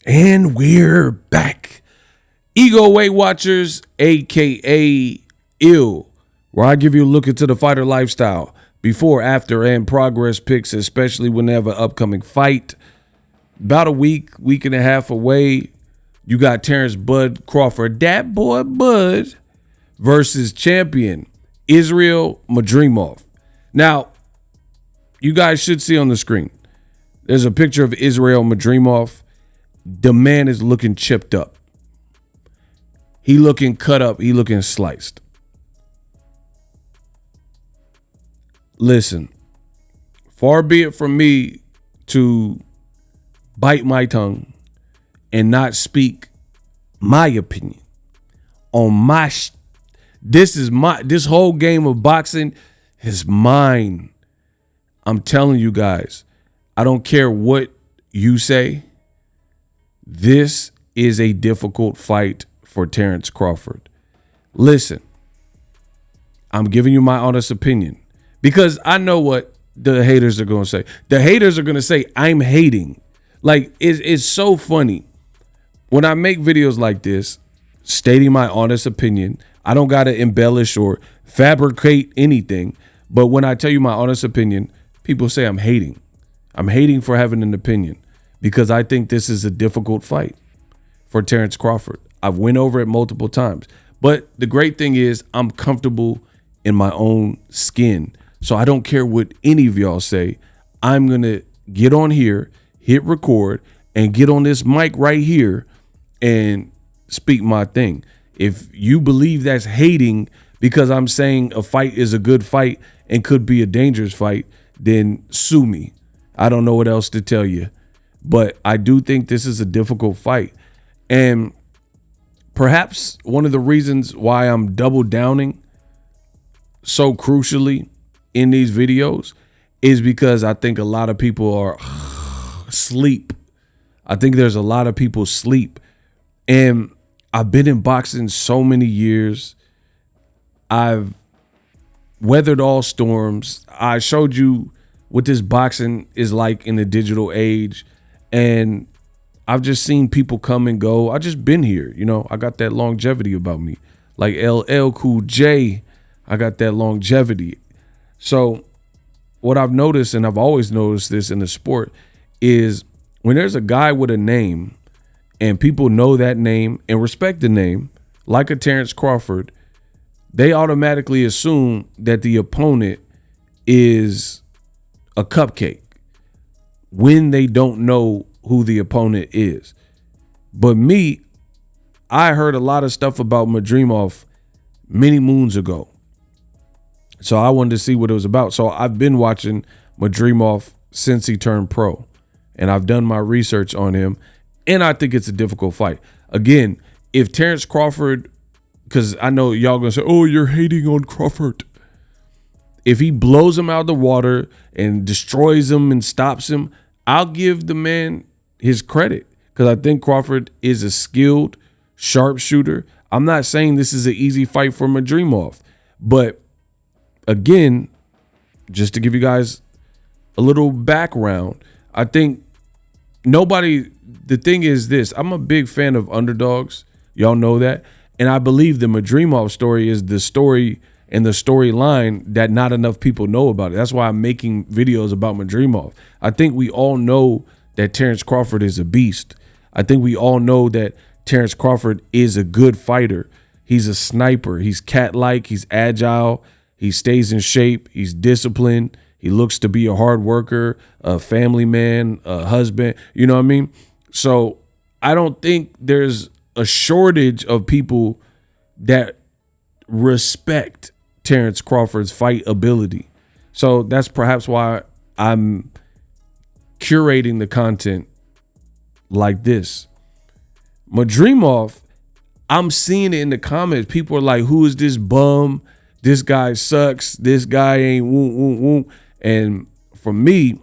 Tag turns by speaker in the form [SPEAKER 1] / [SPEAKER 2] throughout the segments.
[SPEAKER 1] And we're back. Ego Weight Watchers, a.k.a. Ill, where I give you a look into the fighter lifestyle, before, after, and progress pics, especially when they have an upcoming fight. About a week and a half away, you got Terence Bud Crawford, that boy Bud, versus champion Israil Madrimov. Now, you guys should see on the screen, there's a picture of Israil Madrimov. The man is looking chipped up. He looking cut up. He looking sliced. Listen, far be it from me to bite my tongue and not speak my opinion on this whole game of boxing is mine. I'm telling you guys, I don't care what you say. This is a difficult fight for Terence Crawford. Listen, I'm giving you my honest opinion because I know what the haters are going to say. The haters are going to say I'm hating. Like, it's so funny. When I make videos like this, stating my honest opinion, I don't got to embellish or fabricate anything. But when I tell you my honest opinion, people say I'm hating. I'm hating for having an opinion because I think this is a difficult fight for Terence Crawford. I've went over it multiple times. But the great thing is I'm comfortable in my own skin. So I don't care what any of y'all say. I'm going to get on here, hit record, and get on this mic right here and speak my thing. If you believe that's hating because I'm saying a fight is a good fight and could be a dangerous fight, then sue me. I don't know what else to tell you. But I do think this is a difficult fight. And perhaps one of the reasons why I'm double downing so crucially in these videos is because I think a lot of people are asleep. I think there's a lot of people asleep. And I've been in boxing so many years. I've weathered all storms. I showed you what this boxing is like in the digital age. And I've just seen people come and go. I just been here. You know, I got that longevity about me. Like LL Cool J, I got that longevity. So what I've noticed, and I've always noticed this in the sport, is when there's a guy with a name and people know that name and respect the name, like a Terence Crawford, they automatically assume that the opponent is a cupcake when they don't know who the opponent is. But me, I heard a lot of stuff about Madrimov many moons ago. So I wanted to see what it was about. So I've been watching Madrimov since he turned pro. And I've done my research on him. And I think it's a difficult fight. Again, if Terence Crawford, because I know y'all going to say, oh, you're hating on Crawford. If he blows him out of the water and destroys him and stops him, I'll give the man his credit because I think Crawford is a skilled sharpshooter. I'm not saying this is an easy fight for Madrimov, but again, just to give you guys a little background, I think the thing is this, I'm a big fan of underdogs. Y'all know that. And I believe the Madrimov story is the story and the storyline that not enough people know about it. That's why I'm making videos about Madrimov. I think we all know that Terence Crawford is a beast. I think we all know that Terence Crawford is a good fighter. He's a sniper. He's cat-like. He's agile. He stays in shape. He's disciplined. He looks to be a hard worker, a family man, a husband. You know what I mean? So I don't think there's a shortage of people that respect Terence Crawford's fight ability. So that's perhaps why I'm curating the content like this. Madrimov, I'm seeing it in the comments. People are like, who is this bum? This guy sucks. This guy ain't woo. And for me,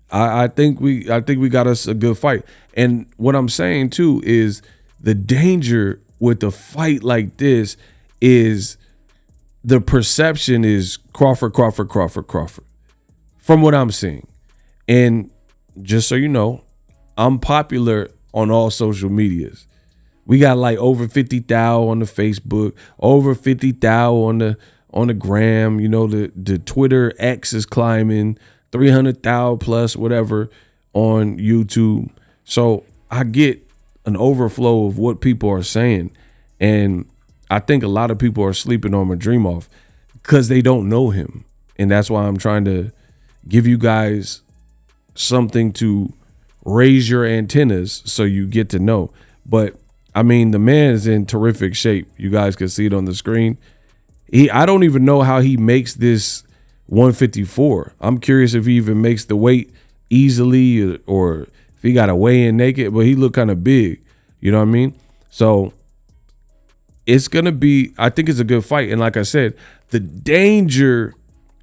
[SPEAKER 1] I think we got us a good fight. And what I'm saying too is the danger with a fight like this is the perception is Crawford, from what I'm seeing. And just so you know, I'm popular on all social medias. We got like over 50,000 on the Facebook, over 50,000 on the gram. You know, the Twitter X is climbing, 300,000 plus whatever on YouTube. So I get an overflow of what people are saying, and I think a lot of people are sleeping on Madrimov because they don't know him, and that's why I'm trying to give you guys something to raise your antennas so you get to know. But I mean, the man is in terrific shape. You guys can see it on the screen. I don't even know how he makes this 154. I'm curious if he even makes the weight easily or if he got to weigh in naked, but he looked kind of big. You know what I mean? So it's going to be, I think it's a good fight. And like I said, the danger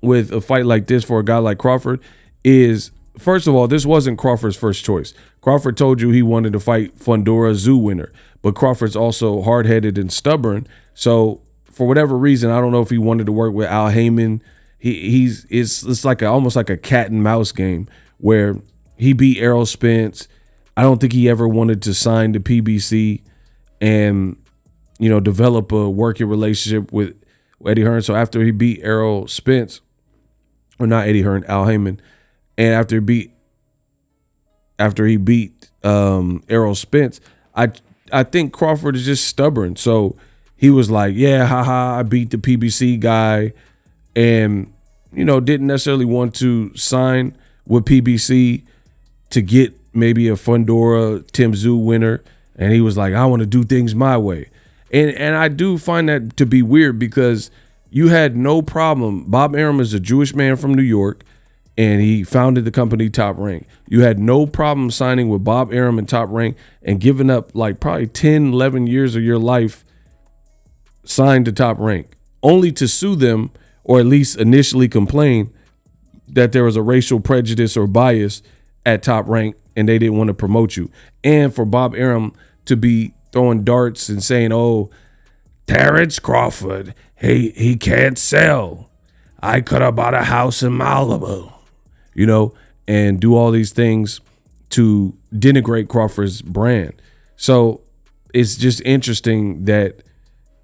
[SPEAKER 1] with a fight like this for a guy like Crawford is, first of all, this wasn't Crawford's first choice. Crawford told you he wanted to fight Fundora Zoo winner, but Crawford's also hard-headed and stubborn. So for whatever reason, I don't know if he wanted to work with Al Heyman. It's like almost like a cat and mouse game where he beat Errol Spence. I don't think he ever wanted to sign to PBC and, you know, develop a working relationship with Eddie Hearn. So after he beat Errol Spence, or not Eddie Hearn, Al Heyman, and after he beat Errol Spence, I think Crawford is just stubborn. So he was like, yeah, haha, I beat the PBC guy, and, you know, didn't necessarily want to sign with PBC to get maybe a Fundora Tim Tszyu winner. And he was like, I want to do things my way. And I do find that to be weird because you had no problem. Bob Arum is a Jewish man from New York, and he founded the company Top Rank. You had no problem signing with Bob Arum and Top Rank and giving up like probably 10, 11 years of your life signed to Top Rank, only to sue them or at least initially complain that there was a racial prejudice or bias at Top Rank and they didn't want to promote you. And for Bob Arum to be throwing darts and saying, oh, Terence Crawford, he can't sell. I could have bought a house in Malibu, you know, and do all these things to denigrate Crawford's brand. So it's just interesting that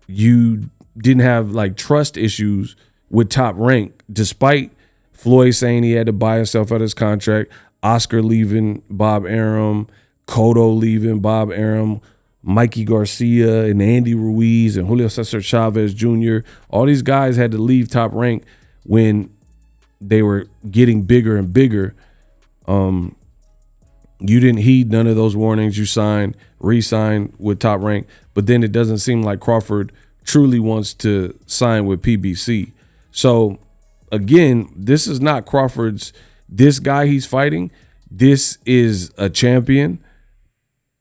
[SPEAKER 1] you didn't have like trust issues with Top Rank, despite Floyd saying he had to buy himself out of his contract, Oscar leaving Bob Arum, Cotto leaving Bob Arum, Mikey Garcia and Andy Ruiz and Julio Cesar Chavez Jr. All these guys had to leave Top Rank when they were getting bigger and bigger. You didn't heed none of those warnings. You re-signed with Top Rank, but then it doesn't seem like Crawford truly wants to sign with PBC. So again, this is not this guy he's fighting. This is a champion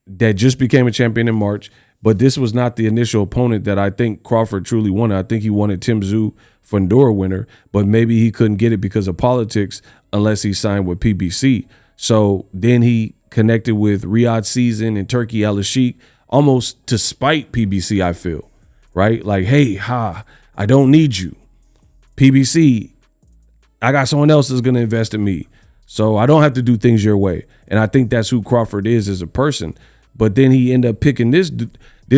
[SPEAKER 1] that just became a champion in March, but this was not the initial opponent that I think Crawford truly wanted. I think he wanted Tim Tszyu Fundora winner, but maybe he couldn't get it because of politics unless he signed with PBC. So then he connected with Riyadh Season and Turkey Al-Sheikh almost to spite PBC, I feel, right? Like, hey, I don't need you. PBC, I got someone else that's going to invest in me, so I don't have to do things your way. And I think that's who Crawford is as a person. But then he ended up picking this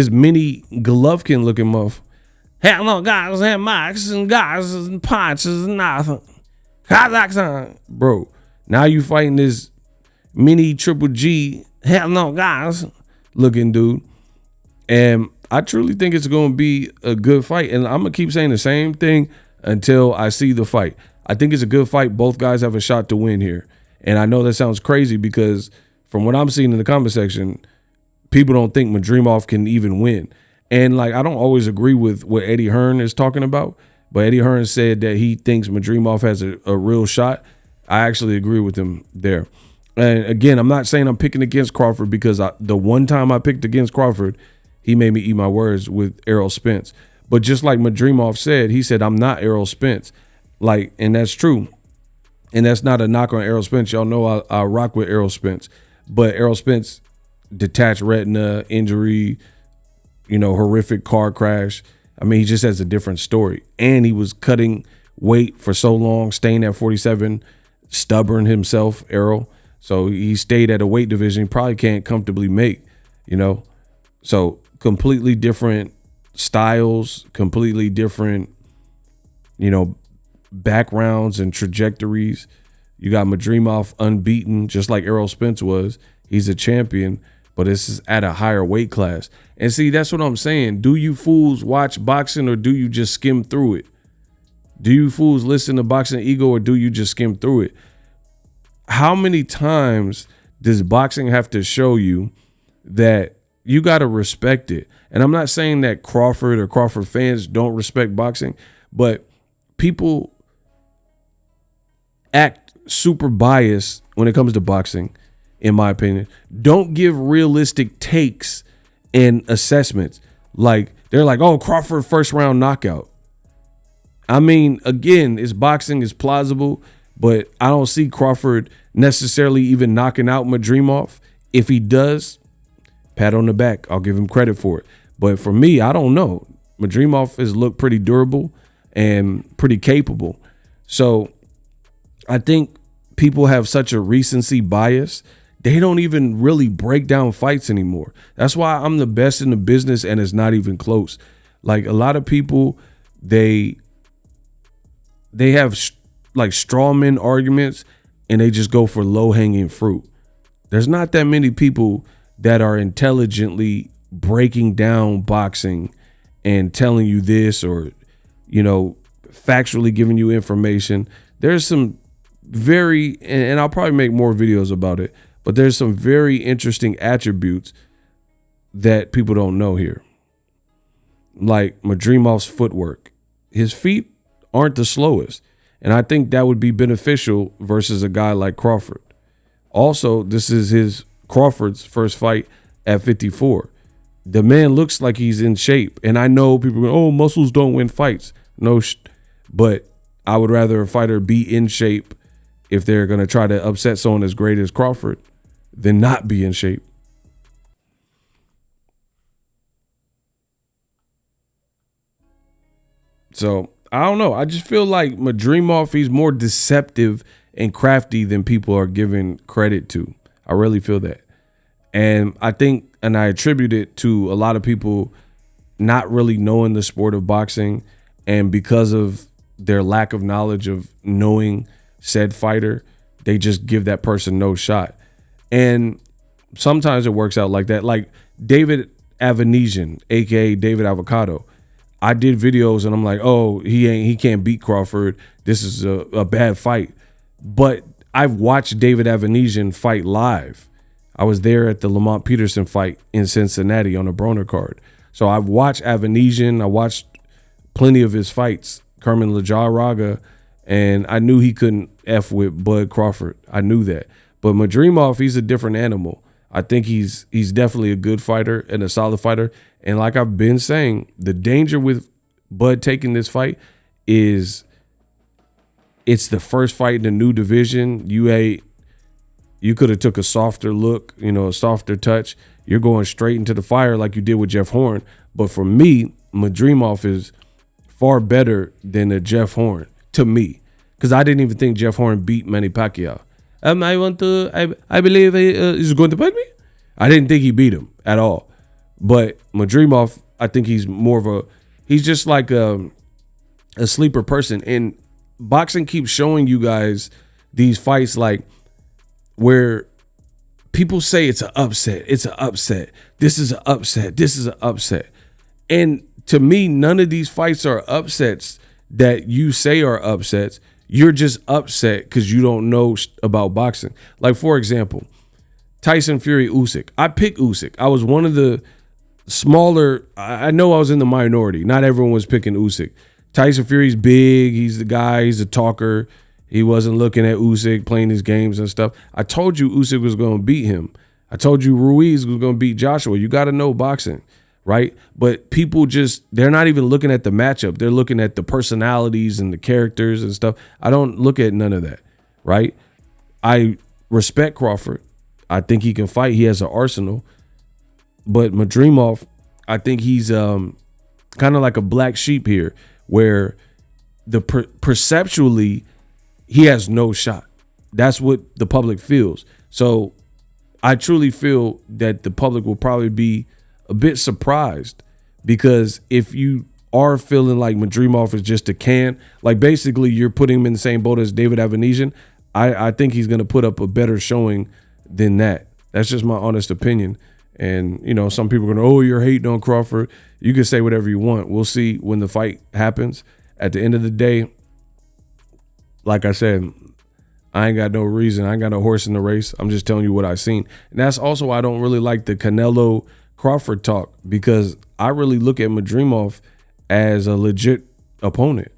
[SPEAKER 1] mini Golovkin looking muff. Hello, guys and Max and guys and punches and nothing. Kazakhstan. Bro, now you fighting this mini Triple G, hello, guys looking dude. And I truly think it's going to be a good fight. And I'm going to keep saying the same thing until I see the fight. I think it's a good fight. Both guys have a shot to win here. And I know that sounds crazy because from what I'm seeing in the comment section, people don't think Madrimov can even win. And like, I don't always agree with what Eddie Hearn is talking about, but Eddie Hearn said that he thinks Madrimov has a real shot. I actually agree with him there. And again, I'm not saying I'm picking against Crawford because the one time I picked against Crawford, he made me eat my words with Errol Spence. But just like Madrimov said, he said, I'm not Errol Spence. Like, and that's true. And that's not a knock on Errol Spence. Y'all know I rock with Errol Spence. But Errol Spence, detached retina, injury, you know, horrific car crash. I mean, he just has a different story. And he was cutting weight for so long, staying at 47, stubborn himself, Errol. So he stayed at a weight division he probably can't comfortably make, you know. So completely different styles, completely different, you know, backgrounds and trajectories. You got Madrimov unbeaten, just like Errol Spence was. He's a champion, but this is at a higher weight class. And see, that's what I'm saying. Do you fools watch boxing or do you just skim through it? Do you fools listen to Boxing Ego or do you just skim through it? How many times does boxing have to show you that you got to respect it? And I'm not saying that Crawford or Crawford fans don't respect boxing, but people act super biased when it comes to boxing, in my opinion. Don't give realistic takes and assessments. Like, they're like, oh, Crawford first round knockout. I mean, again, it's boxing, is plausible, but I don't see Crawford necessarily even knocking out Madrimov. If he does, pat on the back. I'll give him credit for it. But for me, I don't know. Madrimov has looked pretty durable and pretty capable. So I think people have such a recency bias. They don't even really break down fights anymore. That's why I'm the best in the business and it's not even close. Like, a lot of people, they have like strawman arguments and they just go for low-hanging fruit. There's not that many people that are intelligently breaking down boxing and telling you this, or, you know, factually giving you information. There's some very, and I'll probably make more videos about it, but there's some very interesting attributes that people don't know here. Like Madrimov's footwork. His feet aren't the slowest. And I think that would be beneficial versus a guy like Crawford. Also, this is Crawford's first fight at 54. The man looks like he's in shape. And I know people go, oh, muscles don't win fights. No, but I would rather a fighter be in shape if they're going to try to upset someone as great as Crawford than not be in shape. So I don't know. I just feel like Madrimov, he's more deceptive and crafty than people are giving credit to. I really feel that. And I think, and I attribute it to a lot of people not really knowing the sport of boxing, and because of their lack of knowledge of knowing said fighter, they just give that person no shot. And sometimes it works out like that. Like David Avanesian, a.k.a. David Avocado. I did videos and I'm like, oh, he can't beat Crawford. This is a bad fight. But I've watched David Avanesian fight live. I was there at the Lamont Peterson fight in Cincinnati on a Broner card. So I've watched Avanesian. I watched plenty of his fights, Kerman Lajaraga, and I knew he couldn't F with Bud Crawford. I knew that. But Madrimov, he's a different animal. I think he's definitely a good fighter and a solid fighter. And like I've been saying, the danger with Bud taking this fight is it's the first fight in a new division. You could have took a softer look, you know, a softer touch. You're going straight into the fire like you did with Jeff Horn. But for me, Madrimov is far better than a Jeff Horn to me, because I didn't even think Jeff Horn beat Manny Pacquiao. I believe he is going to fight me. I didn't think he beat him at all. But Madrimov, I think he's more of he's just like a sleeper person. And boxing keeps showing you guys these fights like where people say it's an upset. It's an upset. This is an upset. This is an upset. And to me, none of these fights are upsets that you say are upsets. You're just upset because you don't know about boxing. Like, for example, Tyson Fury Usyk. I picked Usyk. I was one of the smaller. I know I was in the minority. Not everyone was picking Usyk. Tyson Fury's big. He's the guy. He's a talker. He wasn't looking at Usyk playing his games and stuff. I told you Usyk was going to beat him. I told you Ruiz was going to beat Joshua. You got to know boxing, right? But people they're not even looking at the matchup. They're looking at the personalities and the characters and stuff. I don't look at none of that, right? I respect Crawford. I think he can fight. He has an arsenal. But Madrimov, I think he's kind of like a black sheep here, where the perceptually he has no shot. That's what the public feels. So I truly feel that the public will probably be a bit surprised, because if you are feeling like Madrimov is just a can, like basically you're putting him in the same boat as David Avanesian, I think he's going to put up a better showing than that. That's just my honest opinion. And, you know, some people are going, oh, you're hating on Crawford. You can say whatever you want. We'll see when the fight happens. At the end of the day, like I said, I ain't got no reason. I ain't got no horse in the race. I'm just telling you what I've seen. And that's also why I don't really like the Canelo Crawford talk, because I really look at Madrimov as a legit opponent.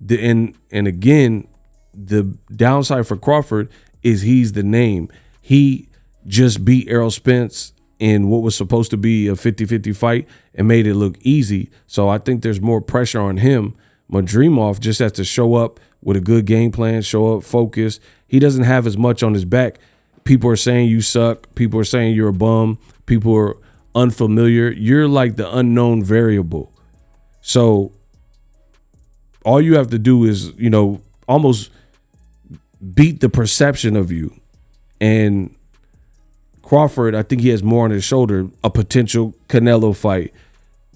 [SPEAKER 1] And again, the downside for Crawford is he's the name. He just beat Errol Spence in what was supposed to be a 50-50 fight and made it look easy. So I think there's more pressure on him. Madrimov just has to show up with a good game plan, show up focused. He doesn't have as much on his back. People are saying you suck. People are saying you're a bum. People are unfamiliar. You're like the unknown variable. So all you have to do is, you know, almost beat the perception of you. And Crawford, I think he has more on his shoulder, a potential Canelo fight,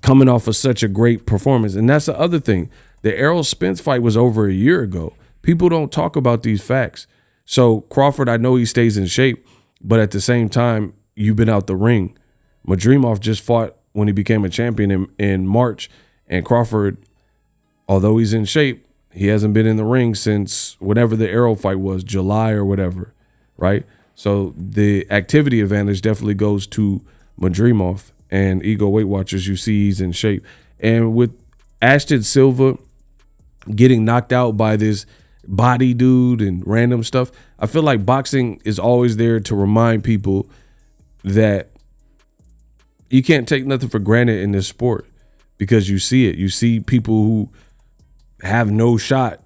[SPEAKER 1] coming off of such a great performance. And that's the other thing. The Errol Spence fight was over a year ago. People don't talk about these facts. So Crawford, I know he stays in shape, but at the same time, you've been out the ring. Madrimov just fought when he became a champion in March, and Crawford, although he's in shape, he hasn't been in the ring since whatever the Errol fight was, July or whatever, right? So the activity advantage definitely goes to Madrimov, and Ego Weight Watchers, you see he's in shape. And with Ashton Silva getting knocked out by this body dude and random stuff, I feel like boxing is always there to remind people that you can't take nothing for granted in this sport, because you see it. You see people who have no shot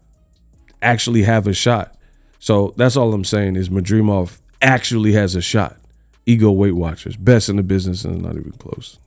[SPEAKER 1] actually have a shot. So that's all I'm saying is Madrimov actually has a shot. Ego Weight Watchers, best in the business, and it's not even close.